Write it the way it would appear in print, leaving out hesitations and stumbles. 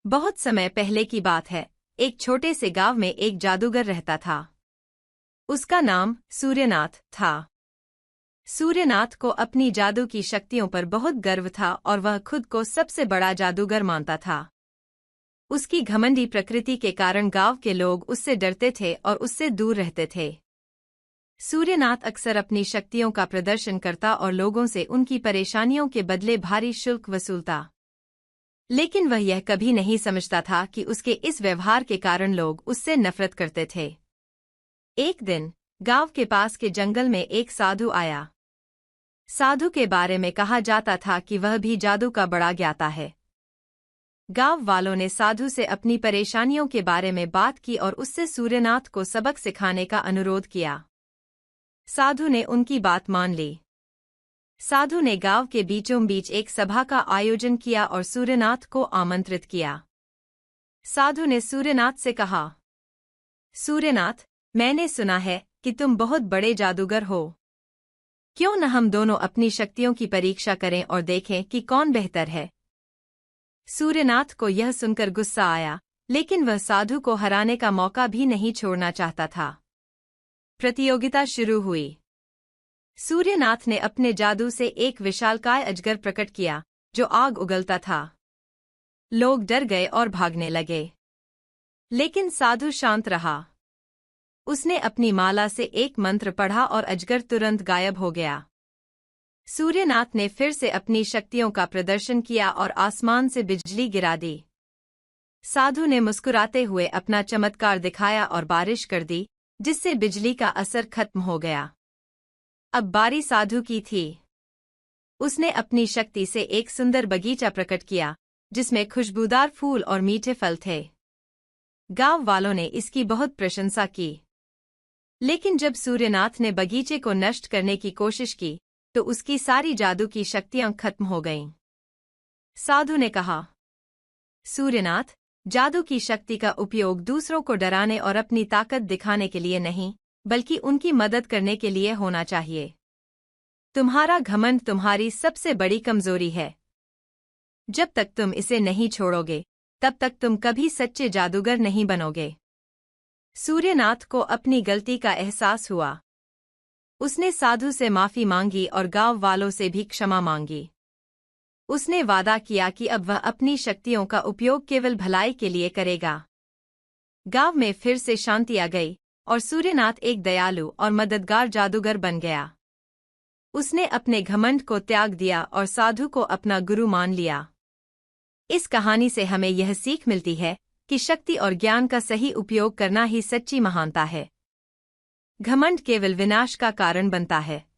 बहुत समय पहले की बात है। एक छोटे से गांव में एक जादूगर रहता था। उसका नाम सूर्यनाथ था। सूर्यनाथ को अपनी जादू की शक्तियों पर बहुत गर्व था और वह खुद को सबसे बड़ा जादूगर मानता था। उसकी घमंडी प्रकृति के कारण गांव के लोग उससे डरते थे और उससे दूर रहते थे। सूर्यनाथ अक्सर अपनी शक्तियों का प्रदर्शन करता और लोगों से उनकी परेशानियों के बदले भारी शुल्क वसूलता। लेकिन वह यह कभी नहीं समझता था कि उसके इस व्यवहार के कारण लोग उससे नफरत करते थे। एक दिन गांव के पास के जंगल में एक साधु आया। साधु के बारे में कहा जाता था कि वह भी जादू का बड़ा ज्ञाता है। गांव वालों ने साधु से अपनी परेशानियों के बारे में बात की और उससे सूर्यनाथ को सबक सिखाने का अनुरोध किया। साधु ने उनकी बात मान ली। साधु ने गांव के बीचों बीच एक सभा का आयोजन किया और सूर्यनाथ को आमंत्रित किया। साधु ने सूर्यनाथ से कहा, सूर्यनाथ, मैंने सुना है कि तुम बहुत बड़े जादूगर हो। क्यों न हम दोनों अपनी शक्तियों की परीक्षा करें और देखें कि कौन बेहतर है। सूर्यनाथ को यह सुनकर गुस्सा आया, लेकिन वह साधु को हराने का मौका भी नहीं छोड़ना चाहता था। प्रतियोगिता शुरू हुई। सूर्यनाथ ने अपने जादू से एक विशालकाय अजगर प्रकट किया, जो आग उगलता था। लोग डर गए और भागने लगे। लेकिन साधु शांत रहा। उसने अपनी माला से एक मंत्र पढ़ा और अजगर तुरंत गायब हो गया। सूर्यनाथ ने फिर से अपनी शक्तियों का प्रदर्शन किया और आसमान से बिजली गिरा दी। साधु ने मुस्कुराते हुए अपना चमत्कार दिखाया और बारिश कर दी, जिससे बिजली का असर खत्म हो गया। अब बारी साधु की थी। उसने अपनी शक्ति से एक सुंदर बगीचा प्रकट किया, जिसमें खुशबूदार फूल और मीठे फल थे। गांव वालों ने इसकी बहुत प्रशंसा की। लेकिन जब सूर्यनाथ ने बगीचे को नष्ट करने की कोशिश की, तो उसकी सारी जादू की शक्तियां खत्म हो गईं। साधु ने कहा, सूर्यनाथ, जादू की शक्ति का उपयोग दूसरों को डराने और अपनी ताकत दिखाने के लिए नहीं, बल्कि उनकी मदद करने के लिए होना चाहिए। तुम्हारा घमंड तुम्हारी सबसे बड़ी कमजोरी है। जब तक तुम इसे नहीं छोड़ोगे, तब तक तुम कभी सच्चे जादूगर नहीं बनोगे। सूर्यनाथ को अपनी गलती का एहसास हुआ। उसने साधु से माफी मांगी और गांव वालों से भी क्षमा मांगी। उसने वादा किया कि अब वह अपनी शक्तियों का उपयोग केवल भलाई के लिए करेगा। गांव में फिर से शांति आ गई और सूर्यनाथ एक दयालु और मददगार जादूगर बन गया। उसने अपने घमंड को त्याग दिया और साधु को अपना गुरु मान लिया। इस कहानी से हमें यह सीख मिलती है कि शक्ति और ज्ञान का सही उपयोग करना ही सच्ची महानता है। घमंड केवल विनाश का कारण बनता है।